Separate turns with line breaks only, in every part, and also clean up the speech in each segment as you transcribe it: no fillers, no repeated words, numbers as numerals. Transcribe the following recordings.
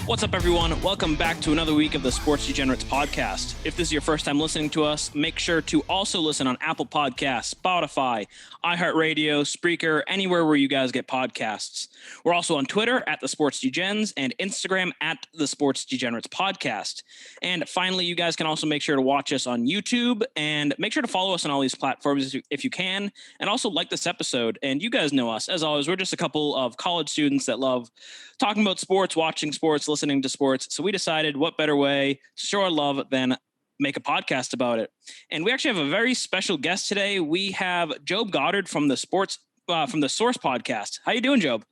What's up, everyone? Welcome back to another week of the Sports Degenerates podcast. If this is your first time listening to us, make sure to also listen on Apple Podcasts, Spotify, iHeartRadio, Spreaker, anywhere where you guys get podcasts. We're also on Twitter at the Sports Degens and Instagram at the Sports Degenerates podcast. And finally, you guys can also make sure to watch us on YouTube and make sure to follow us on all these platforms if you can, and also like this episode. And you guys know us. As always, we're just a couple of college students that love talking about sports, watching sports, listening to sports. So we decided what better way to show our love than make a podcast about it. And we actually have a very special guest today. We have Job Goddard from the Source podcast. How you doing, Job?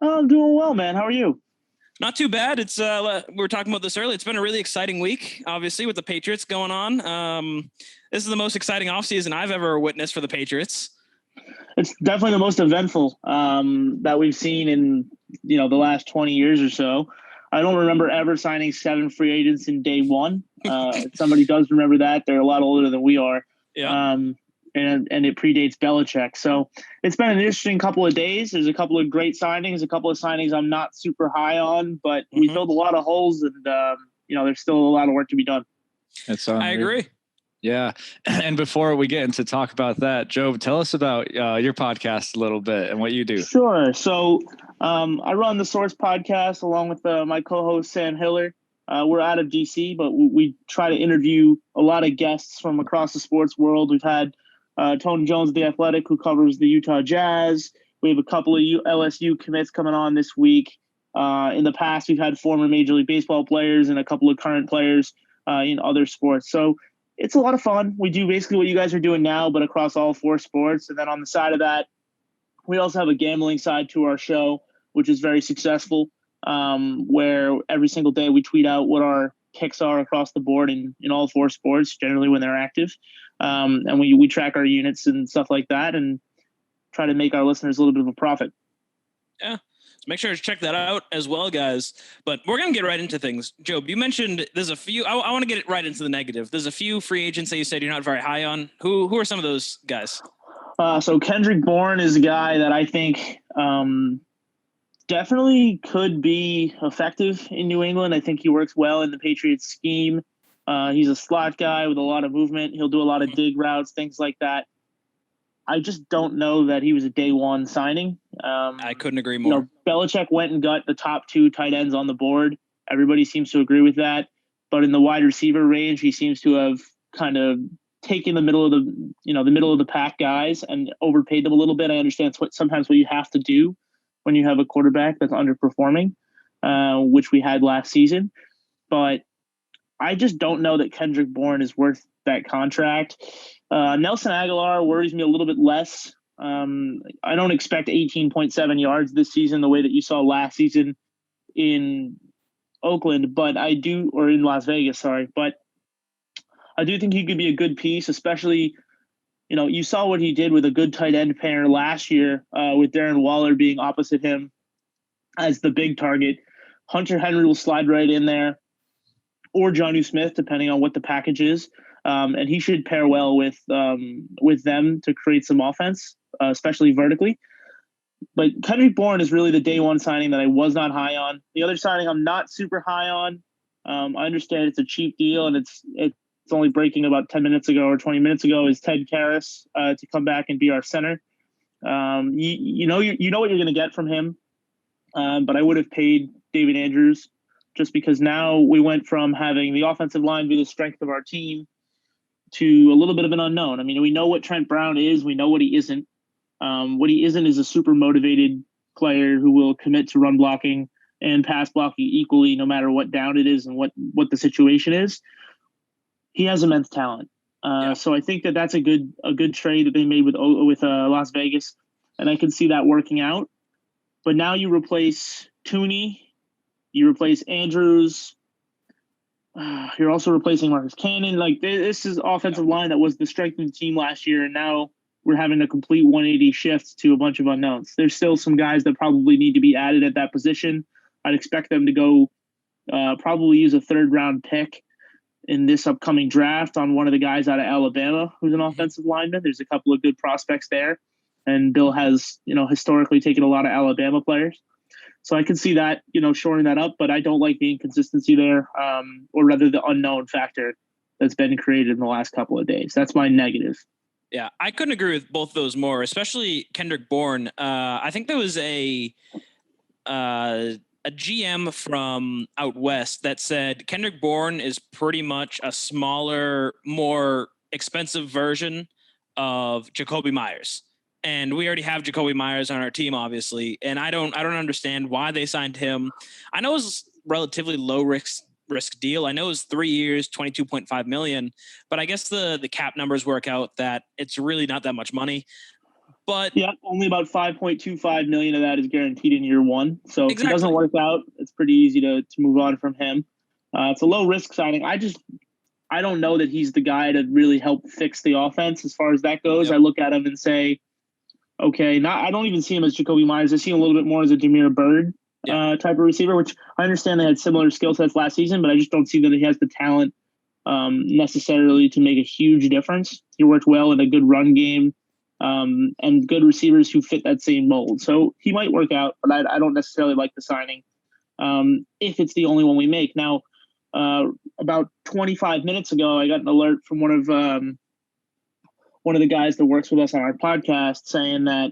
I'm doing well, man. How are you?
Not too bad. It's we were talking about this earlier. It's been a really exciting week, obviously, with the Patriots going on. This is the most exciting offseason I've ever witnessed for the Patriots.
It's definitely the most eventful that we've seen in the last 20 years or so. I don't remember ever signing 7 free agents in day one. If somebody does remember that, they're a lot older than we are.
Yeah.
And it predates Belichick. So it's been an interesting couple of days. There's a couple of great signings, a couple of signings I'm not super high on, but we filled a lot of holes, and there's still a lot of work to be done.
I agree.
Yeah. And before we get into talk about that, Job, tell us about your podcast a little bit and what you do.
Sure. So I run the Source podcast along with my co-host, Sam Hiller. We're out of DC, but we try to interview a lot of guests from across the sports world. We've had Tony Jones of The Athletic, who covers the Utah Jazz. We have a couple of LSU commits coming on this week. In the past, we've had former Major League Baseball players and a couple of current players in other sports. So it's a lot of fun. We do basically what you guys are doing now, but across all 4 sports. And then on the side of that, we also have a gambling side to our show, which is very successful, where every single day we tweet out what our picks are across the board in all 4 sports, generally when they're active. And we track our units and stuff like that and try to make our listeners a little bit of a profit.
Yeah. So make sure to check that out as well, guys. But we're going to get right into things. Job, you mentioned there's a few. I want to get it right into the negative. There's a few free agents that you said you're not very high on. Who are some of those guys?
So Kendrick Bourne is a guy that I think definitely could be effective in New England. I think he works well in the Patriots scheme. He's a slot guy with a lot of movement. He'll do a lot of dig routes, things like that. I just don't know that he was a day one signing.
I couldn't agree more.
Belichick went and got the top 2 tight ends on the board. Everybody seems to agree with that. But in the wide receiver range, he seems to have kind of taken the middle of the pack guys and overpaid them a little bit. I understand it's sometimes what you have to do when you have a quarterback that's underperforming, which we had last season. But I just don't know that Kendrick Bourne is worth that contract. Nelson Aguilar worries me a little bit less. I don't expect 18.7 yards this season the way that you saw last season in Oakland, but or in Las Vegas, sorry. But I do think he could be a good piece, especially, you saw what he did with a good tight end pair last year with Darren Waller being opposite him as the big target. Hunter Henry will slide right in there, or Jonnu Smith, depending on what the package is. And he should pair well with them to create some offense, especially vertically. But Kendrick Bourne is really the day one signing that I was not high on. The other signing I'm not super high on. I understand it's a cheap deal and it's only breaking about 10 minutes ago or 20 minutes ago, is Ted Karras to come back and be our center. You know what you're going to get from him. But I would have paid David Andrews just because now we went from having the offensive line be the strength of our team to a little bit of an unknown. I mean, we know what Trent Brown is. We know what he isn't. What he isn't is a super motivated player who will commit to run blocking and pass blocking equally, no matter what down it is and what the situation is. He has immense talent. So I think that's a good trade that they made with Las Vegas, and I can see that working out. But now you replace Tooney, you replace Andrews. You're also replacing Marcus Cannon. Like, this is offensive line that was the strength of the team last year, and now we're having a complete 180 shift to a bunch of unknowns. There's still some guys that probably need to be added at that position. I'd expect them to go probably use a 3rd round pick in this upcoming draft on one of the guys out of Alabama who's an offensive lineman. There's a couple of good prospects there, and Bill has historically taken a lot of Alabama players. So I can see that, shoring that up, but I don't like the inconsistency there, or rather the unknown factor that's been created in the last couple of days. That's my negative.
Yeah, I couldn't agree with both of those more, especially Kendrick Bourne. I think there was a GM from out west that said Kendrick Bourne is pretty much a smaller, more expensive version of Jacoby Myers. And we already have Jacoby Myers on our team, obviously. And I don't understand why they signed him. I know it was relatively low risk deal. I know it was 3 years, $22.5 million, but I guess the cap numbers work out that it's really not that much money. But
yeah, only about 5.25 million of that is guaranteed in year one. So
exactly.
If it doesn't work out, it's pretty easy to move on from him. It's a low risk signing. I don't know that he's the guy to really help fix the offense as far as that goes.
Yep.
I look at him and say, okay, I don't even see him as Jacoby Myers. I see him a little bit more as a Jameer Byrd type of receiver, which I understand they had similar skill sets last season, but I just don't see that he has the talent necessarily to make a huge difference. He worked well in a good run game and good receivers who fit that same mold. So he might work out, but I don't necessarily like the signing if it's the only one we make. Now, about 25 minutes ago, I got an alert from one of the guys that works with us on our podcast saying that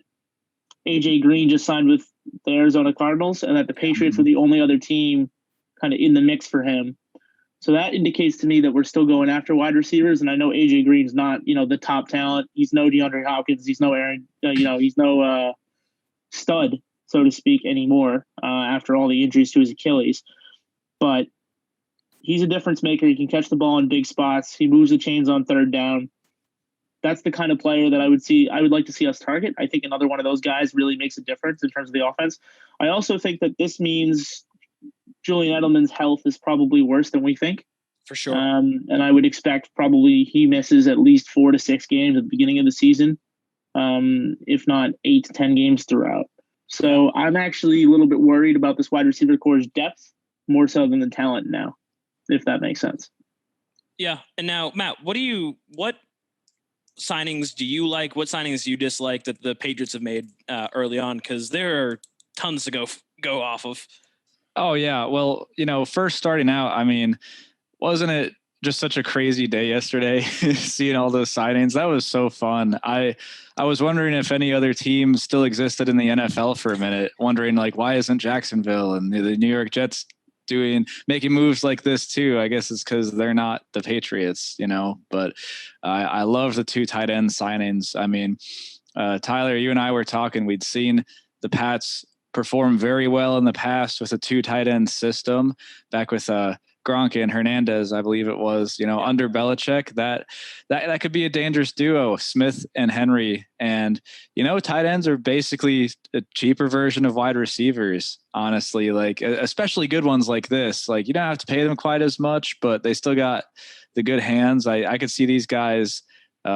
AJ Green just signed with the Arizona Cardinals and that the Patriots were the only other team kind of in the mix for him. So that indicates to me that we're still going after wide receivers. And I know AJ Green's not, the top talent. He's no DeAndre Hopkins. He's no Aaron, he's no stud, so to speak, anymore after all the injuries to his Achilles. But he's a difference maker. He can catch the ball in big spots. He moves the chains on third down. That's the kind of player that I would like to see us target. I think another one of those guys really makes a difference in terms of the offense. I also think that this means Julian Edelman's health is probably worse than we think.
For sure.
And I would expect probably he misses at least 4 to 6 games at the beginning of the season, if not 8 to 10 games throughout. So I'm actually a little bit worried about this wide receiver core's depth more so than the talent now, if that makes sense.
Yeah. And now, Matt, what signings do you like? What signings do you dislike that the Patriots have made early on? Because there are tons to go off of.
Oh yeah. Well, first starting out, I mean, wasn't it just such a crazy day yesterday seeing all those signings? That was so fun. I was wondering if any other team still existed in the NFL for a minute, wondering like, why isn't Jacksonville and the New York Jets making moves like this too? I guess it's because they're not the Patriots, but I love the 2 tight end signings. I mean, Tyler, you and I were talking, we'd seen the Pats perform very well in the past with a 2 tight end system back with Gronk and Hernandez, I believe it was, under Belichick. That could be a dangerous duo, Smith and Henry. And, tight ends are basically a cheaper version of wide receivers, honestly, like especially good ones like this. Like you don't have to pay them quite as much, but they still got the good hands. I could see these guys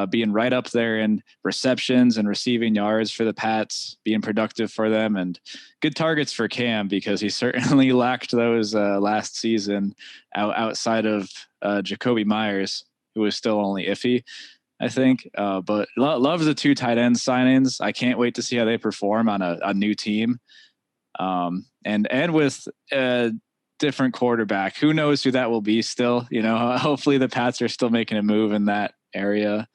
being right up there in receptions and receiving yards for the Pats, being productive for them, and good targets for Cam because he certainly lacked those last season outside of Jacoby Myers, who was still only iffy, I think. But love the 2 tight end signings. I can't wait to see how they perform on a new team. And with a different quarterback, who knows who that will be still, hopefully the Pats are still making a move in that area.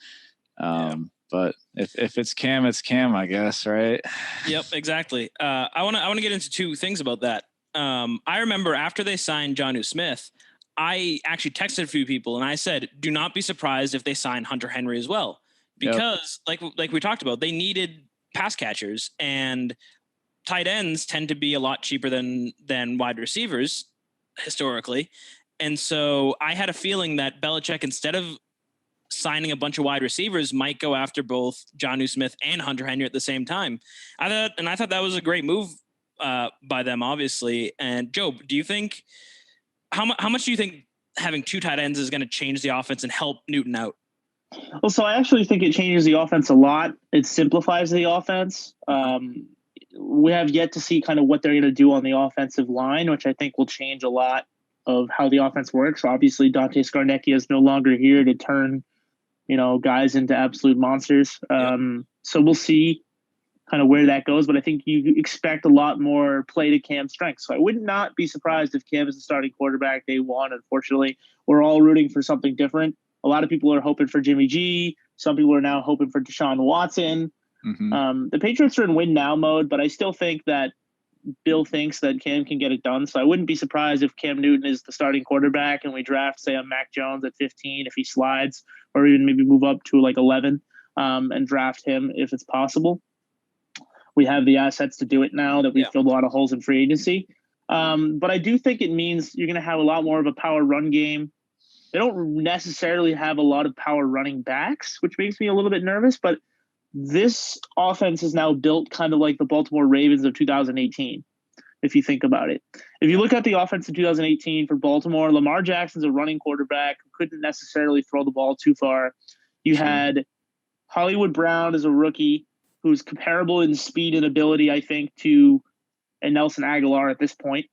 But if it's Cam, it's Cam, I guess. Right.
Yep, exactly. I want to get into 2 things about that. I remember after they signed Jonnu Smith, I actually texted a few people and I said, do not be surprised if they sign Hunter Henry as well, because like we talked about, they needed pass catchers, and tight ends tend to be a lot cheaper than wide receivers historically. And so I had a feeling that Belichick, instead of signing a bunch of wide receivers, might go after both Jonnu Smith and Hunter Henry at the same time. I thought that was a great move by them, obviously. And Joe, do you think how much do you think having 2 tight ends is going to change the offense and help Newton out?
Well, so I actually think it changes the offense a lot. It simplifies the offense. We have yet to see kind of what they're going to do on the offensive line, which I think will change a lot of how the offense works. Obviously, Dante Scarnecchia is no longer here to turn, guys into absolute monsters. So we'll see kind of where that goes, but I think you expect a lot more play to Cam's strengths. So I would not be surprised if Cam is the starting quarterback day one. Unfortunately, we're all rooting for something different. A lot of people are hoping for Jimmy G. Some people are now hoping for Deshaun Watson. The Patriots are in win now mode, but I still think that Bill thinks that Cam can get it done. So I wouldn't be surprised if Cam Newton is the starting quarterback and we draft, say, a Mac Jones at 15 if he slides, or even maybe move up to like 11 and draft him if it's possible. We have the assets to do it now that we've filled a lot of holes in free agency. But I do think it means you're going to have a lot more of a power run game. They don't necessarily have a lot of power running backs, which makes me a little bit nervous, but this offense is now built kind of like the Baltimore Ravens of 2018, if you think about it. If you look at the offense in 2018 for Baltimore, Lamar Jackson's a running quarterback who couldn't necessarily throw the ball too far. You had Hollywood Brown as a rookie who's comparable in speed and ability, I think, to Nelson Aguilar at this point.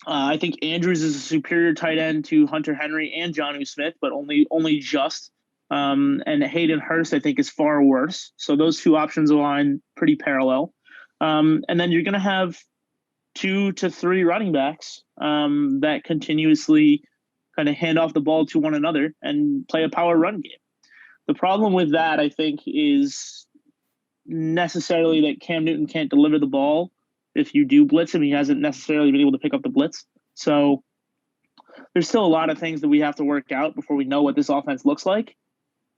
I think Andrews is a superior tight end to Hunter Henry and Jonnu Smith, but only just. And Hayden Hurst, I think, is far worse. So those two options align pretty parallel. And then you're going to have 2 to 3 running backs that continuously kind of hand off the ball to one another and play a power run game. The problem with that, I think, is necessarily that Cam Newton can't deliver the ball. If you do blitz him, he hasn't necessarily been able to pick up the blitz. So there's still a lot of things that we have to work out before we know what this offense looks like.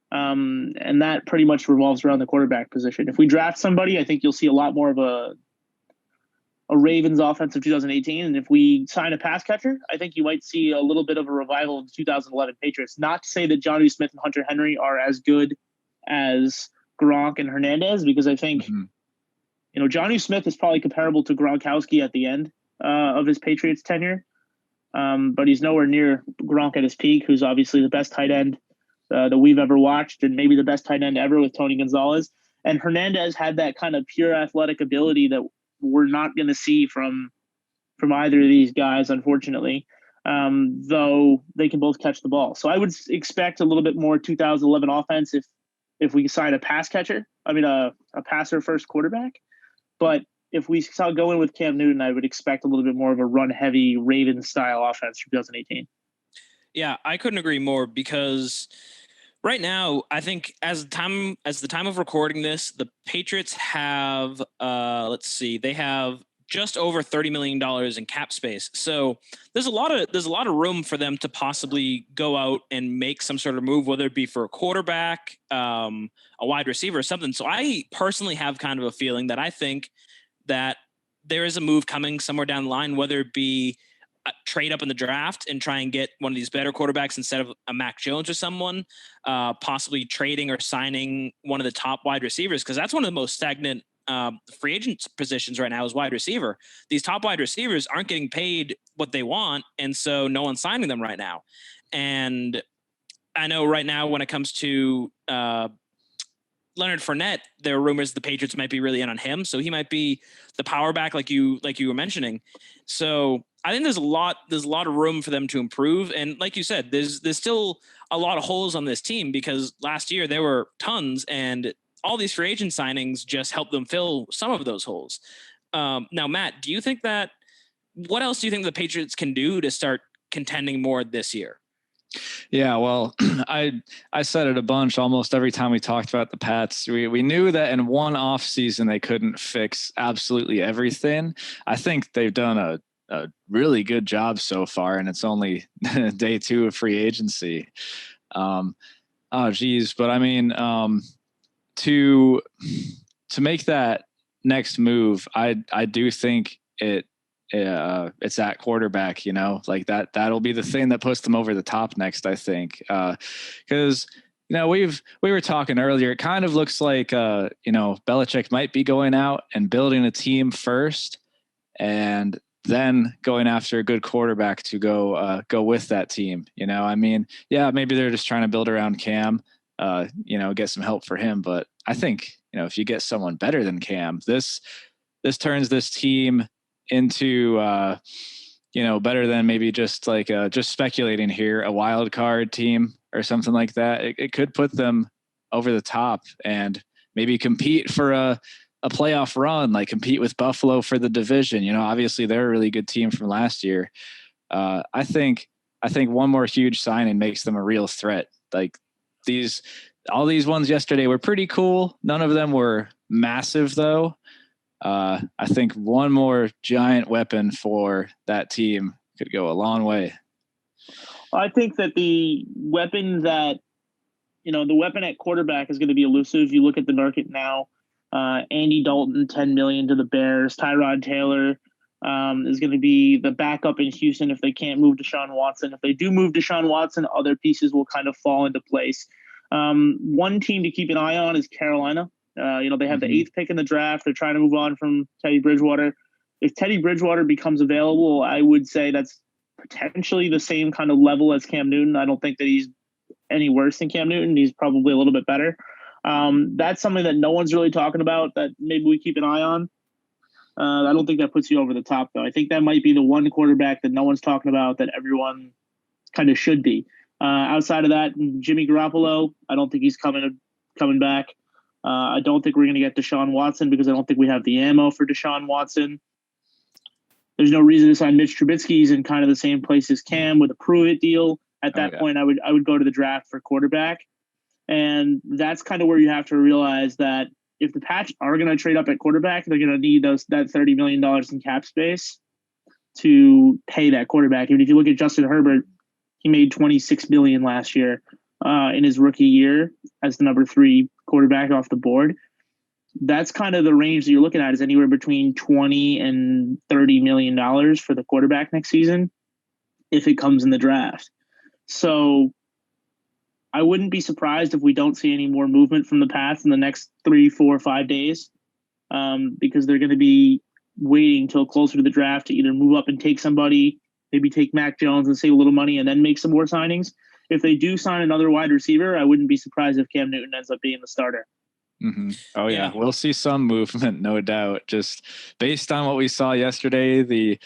And that pretty much revolves around the quarterback position. If we draft somebody, I think you'll see a lot more of a Ravens offense of 2018. And if we sign a pass catcher, I think you might see a little bit of a revival of the 2011 Patriots. Not to say that Jonnu Smith and Hunter Henry are as good as Gronk and Hernandez, because I think, Jonnu Smith is probably comparable to Gronkowski at the end of his Patriots tenure. But he's nowhere near Gronk at his peak, who's obviously the best tight end that we've ever watched, and maybe the best tight end ever with Tony Gonzalez. And Hernandez had that kind of pure athletic ability that we're not going to see from either of these guys, unfortunately, though they can both catch the ball. So I would expect a little bit more 2011 offense if we sign a pass catcher. I mean, a passer first quarterback. But if we saw go in with Cam Newton, I would expect a little bit more of a run-heavy Ravens-style offense for 2018.
Yeah, I couldn't agree more, because right now, I think as the time of recording this, the Patriots have they have just over $30 million in cap space. So there's a lot of room for them to possibly go out and make some sort of move, whether it be for a quarterback, a wide receiver, or something. So I personally have kind of a feeling that I think that there is a move coming somewhere down the line, whether it be trade up in the draft and try and get one of these better quarterbacks instead of a Mac Jones or someone, possibly trading or signing one of the top wide receivers, because that's one of the most stagnant free agent positions right now is wide receiver. These top wide receivers aren't getting paid what they want, and so no one's signing them right now. And I know right now when it comes to Leonard Fournette, there are rumors the Patriots might be really in on him, so he might be the power back like you were mentioning. So I think there's a lot of room for them to improve, and like you said, there's still a lot of holes on this team, because last year there were tons, and all these free agent signings just helped them fill some of those holes. Now, Matt, what else do you think the Patriots can do to start contending more this year?
Yeah, well, I said it a bunch almost every time we talked about the Pats. We knew that in one off season they couldn't fix absolutely everything. I think they've done a really good job so far, and it's only day 2 of free agency. But I mean, to make that next move, I do think it's at quarterback, like that'll be the thing that puts them over the top next, I think. Because, we were talking earlier, it kind of looks like, Belichick might be going out and building a team first and then going after a good quarterback to go with that team. I mean, yeah, maybe they're just trying to build around Cam, get some help for him. But I think, if you get someone better than Cam, this turns this team into better than maybe just speculating here, a wild card team or something like that. It could put them over the top and maybe compete for a a playoff run, like compete with Buffalo for the division. You know, obviously they're a really good team from last year. I think one more huge signing makes them a real threat. Like all these ones yesterday were pretty cool. None of them were massive though. I think one more giant weapon for that team could go a long way.
I think that the weapon at quarterback is going to be elusive. You look at the market now. Andy Dalton, $10 million to the Bears. Tyrod Taylor is going to be the backup in Houston if they can't move Deshaun Watson. If they do move Deshaun Watson, other pieces will kind of fall into place. One team to keep an eye on is Carolina. They have the 8th pick in the draft. They're trying to move on from Teddy Bridgewater. If Teddy Bridgewater becomes available, I would say that's potentially the same kind of level as Cam Newton. I don't think that he's any worse than Cam Newton. He's probably a little bit better. That's something that no one's really talking about that maybe we keep an eye on. I don't think that puts you over the top, though. I think that might be the one quarterback that no one's talking about that everyone kind of should be. Outside of that, Jimmy Garoppolo, I don't think he's coming back. I don't think we're going to get Deshaun Watson because I don't think we have the ammo for Deshaun Watson. There's no reason to sign Mitch Trubisky. He's in kind of the same place as Cam with a prove-it deal. At that point, I would go to the draft for quarterback. And that's kind of where you have to realize that if the Pats are going to trade up at quarterback, they're going to need that $30 million in cap space to pay that quarterback. Even if you look at Justin Herbert, he made $26 million last year in his rookie year as the number 3 quarterback off the board. That's kind of the range that you're looking at, is anywhere between $20 and $30 million for the quarterback next season if it comes in the draft. So I wouldn't be surprised if we don't see any more movement from the Pats in the next 3, 4, 5 days because they're going to be waiting till closer to the draft to either move up and take somebody, maybe take Mac Jones and save a little money and then make some more signings. If they do sign another wide receiver, I wouldn't be surprised if Cam Newton ends up being the starter.
Mm-hmm. Oh yeah. We'll see some movement, no doubt. Just based on what we saw yesterday, the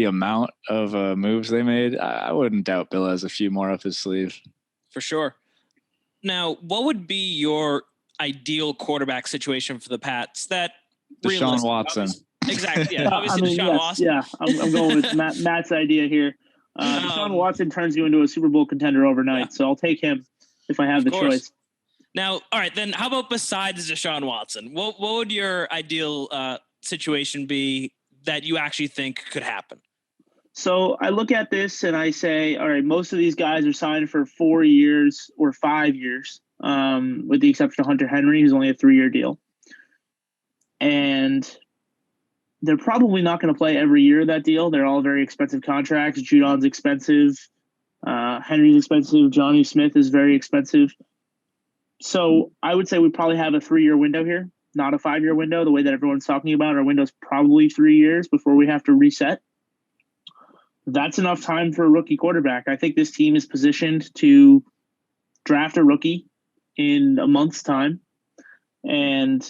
amount of moves they made, I wouldn't doubt Bill has a few more up his sleeve.
For sure. Now, what would be your ideal quarterback situation for the Pats? That
Deshaun Watson.
Exactly. Yeah. Obviously, Deshaun Watson.
Yeah, I'm going with Matt's idea here. Deshaun Watson turns you into a Super Bowl contender overnight, so I'll take him if I have the choice.
Now, all right, then how about besides Deshaun Watson? What would your ideal situation be that you actually think could happen?
So I look at this and I say, all right, most of these guys are signed for 4 years or 5 years, with the exception of Hunter Henry, who's only a 3-year deal. And they're probably not going to play every year of that deal. They're all very expensive contracts. Judon's expensive. Henry's expensive. Johnny Smith is very expensive. So I would say we probably have a 3-year window here, not a 5-year window. The way that everyone's talking about, our window's probably 3 years before we have to reset. That's enough time for a rookie quarterback. I think this team is positioned to draft a rookie in a month's time and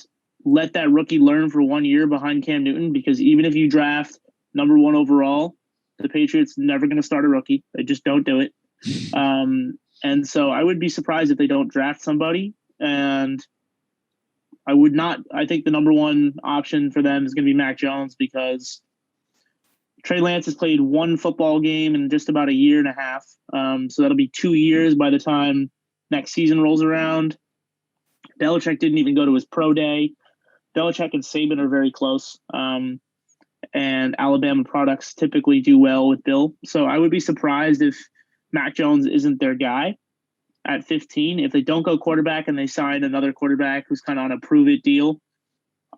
let that rookie learn for 1 year behind Cam Newton, because even if you draft number 1 overall, the Patriots never going to start a rookie. They just don't do it. And so I would be surprised if they don't draft somebody. And I think the number 1 option for them is going to be Mac Jones, because Trey Lance has played 1 football game in just about a year and a half. So that'll be 2 years by the time next season rolls around. Belichick didn't even go to his pro day. Belichick and Saban are very close. And Alabama products typically do well with Bill. So I would be surprised if Mac Jones isn't their guy at 15. If they don't go quarterback and they sign another quarterback who's kind of on a prove-it deal,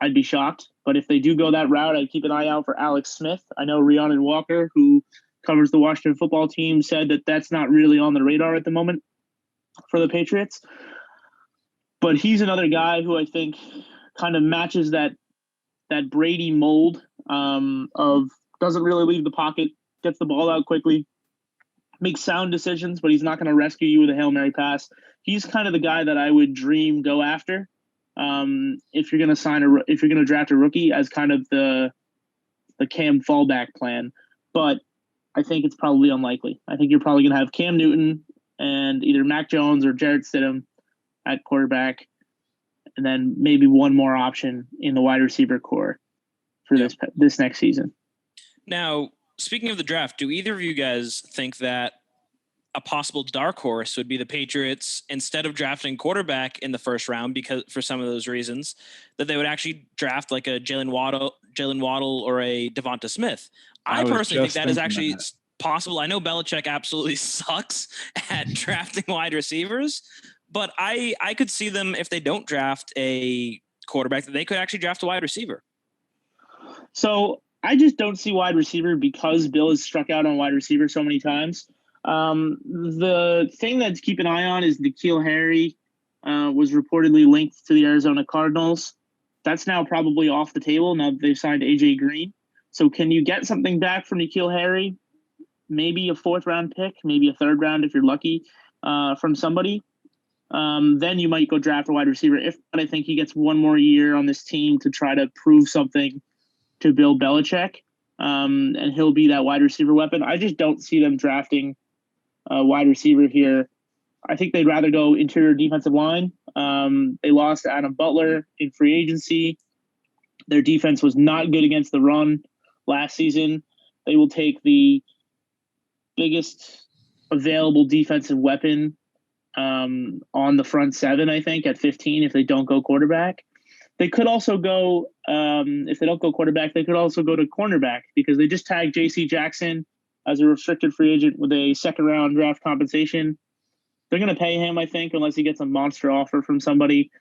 I'd be shocked. But if they do go that route, I'd keep an eye out for Alex Smith. I know Rhiannon Walker, who covers the Washington football team, said that that's not really on the radar at the moment for the Patriots. But he's another guy who I think kind of matches that Brady mold of doesn't really leave the pocket, gets the ball out quickly, makes sound decisions, but he's not going to rescue you with a Hail Mary pass. He's kind of the guy that I would dream go after. If you're going to draft a rookie as kind of the Cam fallback plan, but I think it's probably unlikely. I think you're probably going to have Cam Newton and either Mac Jones or Jarrett Stidham at quarterback. and then maybe one more option in the wide receiver core for this next season.
Now, speaking of the draft, do either of you guys think that a possible dark horse would be the Patriots, instead of drafting quarterback in the first round, because for some of those reasons, that they would actually draft like a Jalen Waddle or a Devonta Smith? I personally think that is actually possible. I know Belichick absolutely sucks at drafting wide receivers, but I could see them, if they don't draft a quarterback, that they could actually draft a wide receiver.
So I just don't see wide receiver because Bill has struck out on wide receiver so many times. The thing to keep an eye on is N'Keal Harry was reportedly linked to the Arizona Cardinals. That's now probably off the table now that they've signed AJ Green. So can you get something back from N'Keal Harry? Maybe a 4th round pick, maybe a 3rd round if you're lucky, from somebody. Then you might go draft a wide receiver. If not, I think he gets one more year on this team to try to prove something to Bill Belichick. And he'll be that wide receiver weapon. I just don't see them drafting a wide receiver here. I think they'd rather go interior defensive line. They lost Adam Butler in free agency. Their defense was not good against the run last season. They will take the biggest available defensive weapon on the front 7, I think, at 15 if they don't go quarterback. They could also go, if they don't go quarterback, they could also go to cornerback because they just tagged J.C. Jackson as a restricted free agent with a 2nd round draft compensation. They're going to pay him, I think, unless he gets a monster offer from somebody.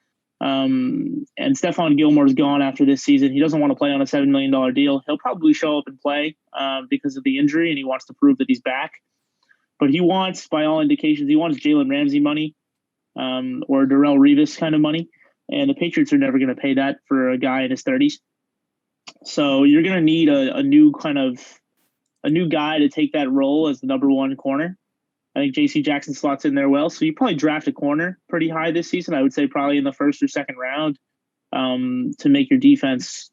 And Stephon Gilmore's gone after this season. He doesn't want to play on a $7 million deal. He'll probably show up and play because of the injury, and he wants to prove that he's back. But he wants, by all indications, he wants Jalen Ramsey money or Darrelle Revis kind of money. And the Patriots are never going to pay that for a guy in his 30s. So you're going to need a new guy to take that role as the number 1 corner. I think J.C. Jackson slots in there well. So you probably draft a corner pretty high this season. I would say probably in the 1st or 2nd round to make your defense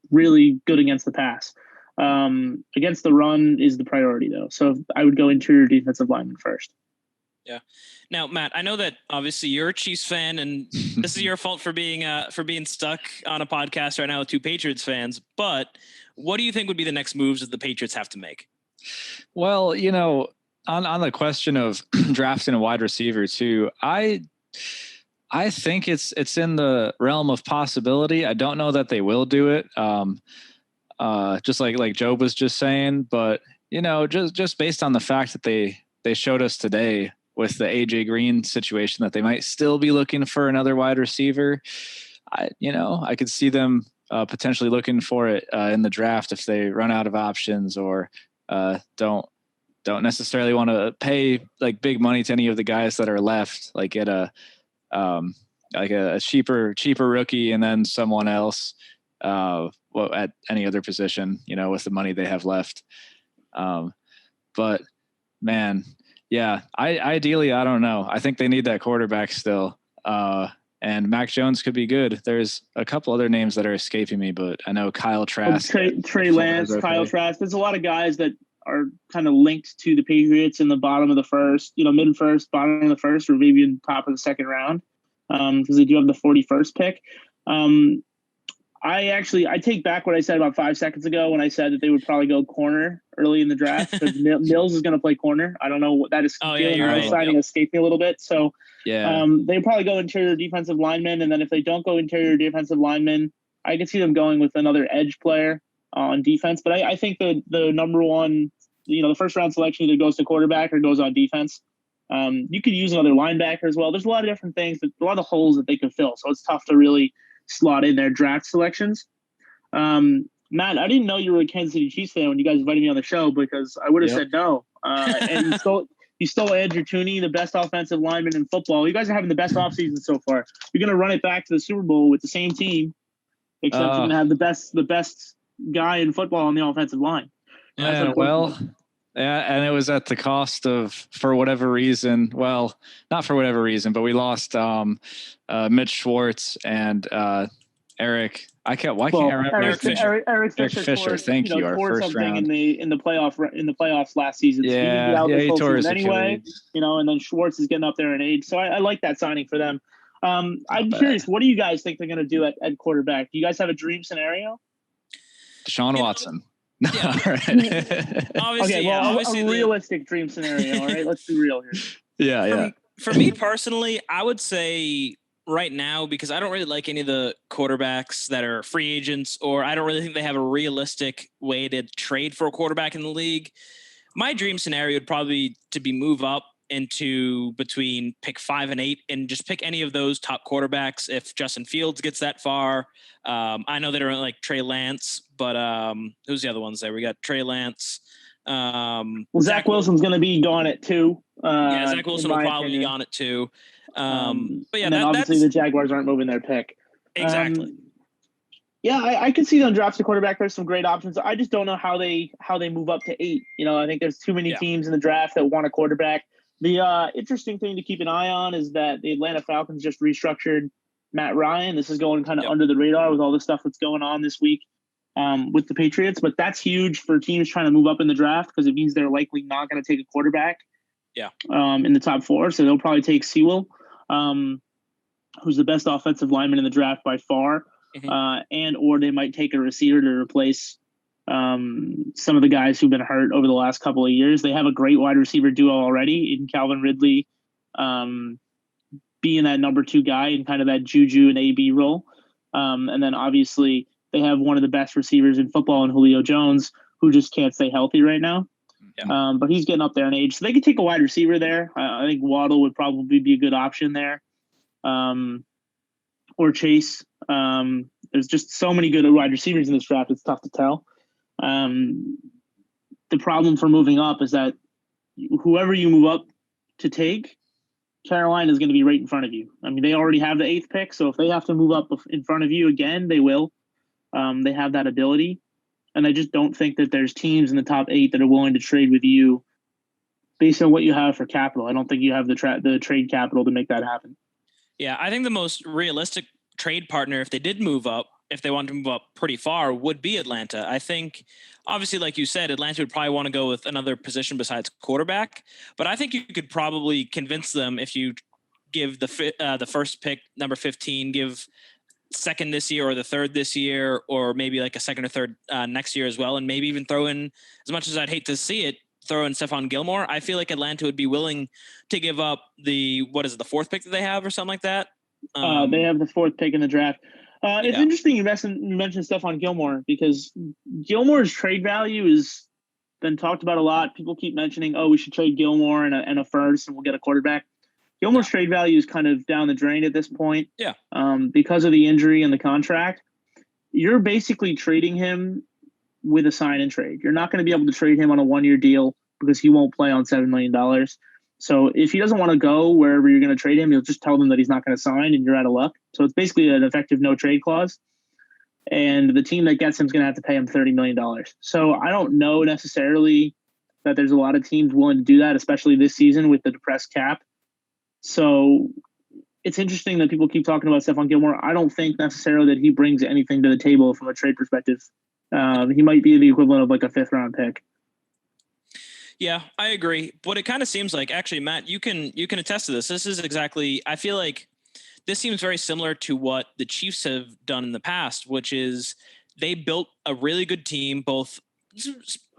really good against the pass. Against the run is the priority, though. So I would go interior defensive lineman first.
Yeah. Now, Matt, I know that obviously you're a Chiefs fan, and this is your fault for being stuck on a podcast right now with 2 Patriots fans. But what do you think would be the next moves that the Patriots have to make?
Well, on the question of drafting a wide receiver too, I think it's in the realm of possibility. I don't know that they will do it. Just like Job was just saying, but just based on the fact that they showed us today with the AJ Green situation that they might still be looking for another wide receiver. I could see them potentially looking for it in the draft if they run out of options or don't necessarily want to pay like big money to any of the guys that are left, like get a cheaper rookie and then someone else at any other position, with the money they have left. But man, yeah, ideally, I don't know. I think they need that quarterback still. And Mac Jones could be good. There's a couple other names that are escaping me, but I know Kyle Trask.
Trey Lance, Kyle Trask. There's a lot of guys that are kind of linked to the Patriots in the bottom of the 1st, mid 1st, bottom of the 1st, or maybe in top of the 2nd round, because they do have the 41st pick. I take back what I said about 5 seconds ago when I said that they would probably go corner early in the draft because Mills is going to play corner. I don't know what that is.
Oh, yeah, you're right.
Signing escaped me a little bit. So
yeah,
they probably go interior defensive lineman. And then if they don't go interior defensive lineman, I could see them going with another edge player on defense. But I think the number 1, the 1st round selection either goes to quarterback or goes on defense. You could use another linebacker as well. There's a lot of different things, a lot of holes that they could fill. So it's tough to really slot in their draft selections. Matt, I didn't know you were a Kansas City Chiefs fan when you guys invited me on the show because I would have said no. And you stole Andrew Tooney, the best offensive lineman in football. You guys are having the best offseason so far. You're going to run it back to the Super Bowl with the same team, except you're going to have the best guy in football on the offensive line.
Yeah, well, yeah, and it was at the cost of, for whatever reason, well, not for whatever reason, but we lost Mitch Schwartz and Eric. Why can't I remember
Eric
Fisher? Thank you. Our first round
in the playoffs last season.
Yeah,
so
he tore his
anyway.
Achilles.
And then Schwartz is getting up there in age, so I like that signing for them. I'm curious, what do you guys think they're going to do at quarterback? Do you guys have a dream scenario?
Deshaun Watson.
Yeah.
Obviously, a realistic dream scenario. All right, let's be real here.
Yeah.
For me personally, I would say right now, because I don't really like any of the quarterbacks that are free agents, or I don't really think they have a realistic way to trade for a quarterback in the league. My dream scenario would probably be move up into between pick 5 and 8 and just pick any of those top quarterbacks. If Justin Fields gets that far, I know they don't like Trey Lance, but who's the other ones there? We got Trey Lance.
Zach Wilson's going to be gone at 2.
Zach Wilson will probably be on it too. But yeah,
and then obviously the Jaguars aren't moving their pick.
Exactly.
I can see them draft a quarterback. There's some great options. I just don't know how they move up to 8. I think there's too many teams in the draft that want a quarterback. The interesting thing to keep an eye on is that the Atlanta Falcons just restructured Matt Ryan. This is going kind of under the radar with all the stuff that's going on this week with the Patriots. But that's huge for teams trying to move up in the draft because it means they're likely not going to take a quarterback in the top 4. So they'll probably take Sewell, who's the best offensive lineman in the draft by far. And or they might take a receiver to replace some of the guys who've been hurt over the last couple of years. They have a great wide receiver duo already in Calvin Ridley, being that number 2 guy in kind of that Juju and AB role. And then obviously they have one of the best receivers in football in Julio Jones, who just can't stay healthy right now. But he's getting up there in age. So they could take a wide receiver there. I think Waddle would probably be a good option there. Or Chase. There's just so many good wide receivers in this draft. It's tough to tell. The problem for moving up is that whoever you move up to take, Carolina is going to be right in front of you. I mean, they already have the 8th pick, so if they have to move up in front of you again, they will. They have that ability, and I just don't think that there's teams in the top 8 that are willing to trade with you based on what you have for capital. I don't think you have the trade capital to make that happen.
Yeah, I think the most realistic trade partner, if they did move up, if they wanted to move up pretty far, would be Atlanta. I think, obviously, like you said, Atlanta would probably want to go with another position besides quarterback. But I think you could probably convince them if you give the first pick, number 15, give second this year or the third this year, or maybe like a second or third next year as well, and maybe even throw in, as much as I'd hate to see it, throw in Stephon Gilmore. I feel like Atlanta would be willing to give up the 4th pick that they have or something like that.
They have the 4th pick in the draft. It's interesting you mentioned Stephon Gilmore, because Gilmore's trade value has been talked about a lot. People keep mentioning, we should trade Gilmore and a first and we'll get a quarterback. Gilmore's trade value is kind of down the drain at this point. Because of the injury and the contract. You're basically trading him with a sign and trade. You're not going to be able to trade him on a 1-year deal because he won't play on $7 million. So if he doesn't want to go wherever you're going to trade him, you'll just tell them that he's not going to sign and you're out of luck. So it's basically an effective no trade clause. And the team that gets him is going to have to pay him $30 million. So I don't know necessarily that there's a lot of teams willing to do that, especially this season with the depressed cap. So it's interesting that people keep talking about Stephon Gilmore. I don't think necessarily that he brings anything to the table from a trade perspective. He might be the equivalent of like a 5th round pick.
Yeah, I agree. But it kind of seems like, actually, Matt, you can attest to this. This is exactly, I feel like this seems very similar to what the Chiefs have done in the past, which is they built a really good team, both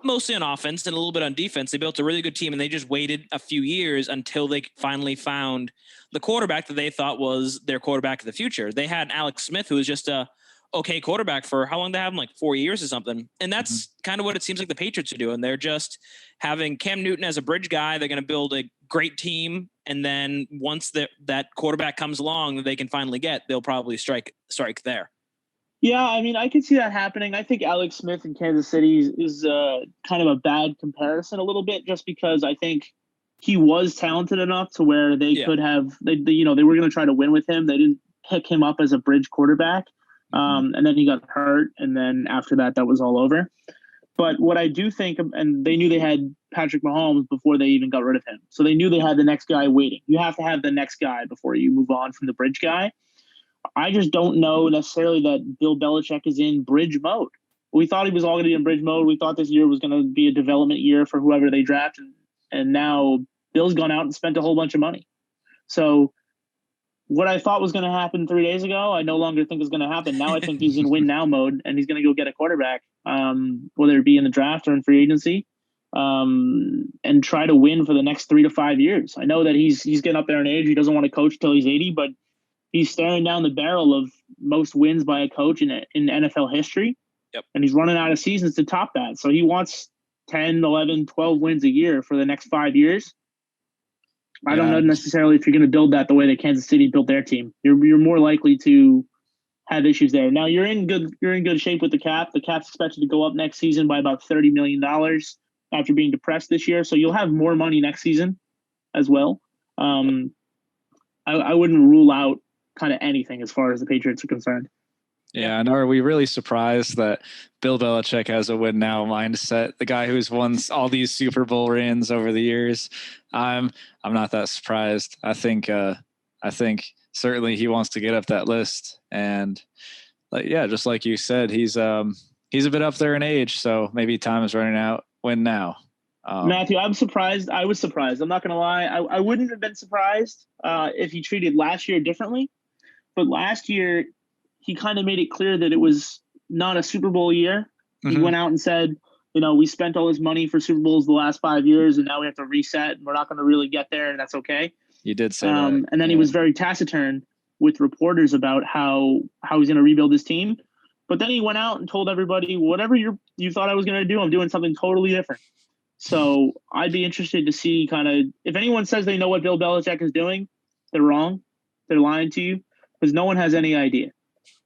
mostly on offense and a little bit on defense. They built a really good team and they just waited a few years until they finally found the quarterback that they thought was their quarterback of the future. They had Alex Smith, who was just a okay quarterback for how long they have him, like 4 years or something. And that's kind of what it seems like the Patriots are doing. They're just having Cam Newton as a bridge guy. They're going to build a great team. And then once that quarterback comes along that they can finally get, they'll probably strike there.
Yeah, I mean, I can see that happening. I think Alex Smith in Kansas City is kind of a bad comparison a little bit, just because I think he was talented enough to where they could have, they were going to try to win with him. They didn't pick him up as a bridge quarterback. And then he got hurt. And then after that was all over. But what I do think, and they knew they had Patrick Mahomes before they even got rid of him. So they knew they had the next guy waiting. You have to have the next guy before you move on from the bridge guy. I just don't know necessarily that Bill Belichick is in bridge mode. We thought he was all going to be in bridge mode. We thought this year was going to be a development year for whoever they draft. And now Bill's gone out and spent a whole bunch of money. So what I thought was going to happen 3 days ago, I no longer think is going to happen. Now I think he's in win now mode, and he's going to go get a quarterback, whether it be in the draft or in free agency, and try to win for the next 3 to 5 years. I know that he's getting up there in age. He doesn't want to coach till he's 80, but he's staring down the barrel of most wins by a coach in NFL history.
Yep.
And he's running out of seasons to top that. So he wants 10, 11, 12 wins a year for the next 5 years. I don't know necessarily if you're going to build that the way that Kansas City built their team. You're more likely to have issues there. Now you're in good shape with the cap. The cap's expected to go up next season by about $30 million after being depressed this year. So you'll have more money next season as well. I wouldn't rule out kind of anything as far as the Patriots are concerned.
Yeah, and are we really surprised that Bill Belichick has a win now mindset? The guy who's won all these Super Bowl rings over the years. I'm not that surprised. I think certainly he wants to get up that list, and just like you said, he's a bit up there in age, so maybe time is running out. Win now.
Matthew, I'm surprised. I was surprised. I'm not going to lie. I wouldn't have been surprised if he treated last year differently, but last year he kind of made it clear that it was not a Super Bowl year. He went out and said, we spent all this money for Super Bowls the last 5 years, and now we have to reset, and we're not going to really get there, and that's okay.
You did say that.
And then he was very taciturn with reporters about how he's going to rebuild his team. But then he went out and told everybody, whatever you thought I was going to do, I'm doing something totally different. So I'd be interested to see if anyone says they know what Bill Belichick is doing, they're wrong. They're lying to you because no one has any idea.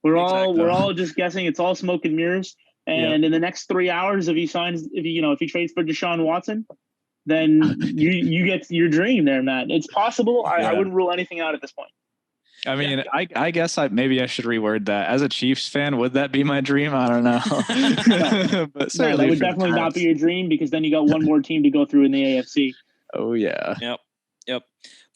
We're all just guessing. It's all smoke and mirrors. And in the next 3 hours, if he trades for Deshaun Watson, then you get your dream there, Matt. It's possible. I wouldn't rule anything out at this point.
I mean, I guess maybe I should reword that. As a Chiefs fan, would that be my dream? I don't know. But
no, that would definitely not be your dream because then you got one more team to go through in the AFC.
Oh, yeah.
Yep.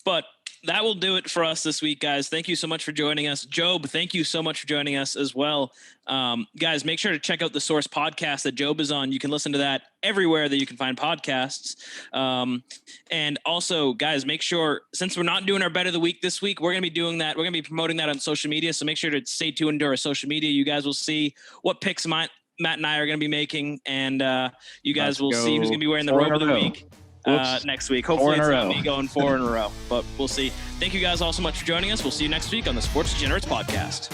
But that will do it for us this week, guys. Thank you so much for joining us. Job, thank you so much for joining us as well. Guys, make sure to check out the Source podcast that Job is on. You can listen to that everywhere that you can find podcasts. And also, guys, make sure, since we're not doing our bet of the week this week, we're going to be doing that. We're going to be promoting that on social media. So make sure to stay tuned to our social media. You guys will see what picks Matt and I are going to be making. And you guys will see who's going to be wearing the robe of the week. Next week. Hopefully it's not me going 4 in a row, but we'll see. Thank you guys all so much for joining us. We'll see you next week on the Sports Degenerates podcast.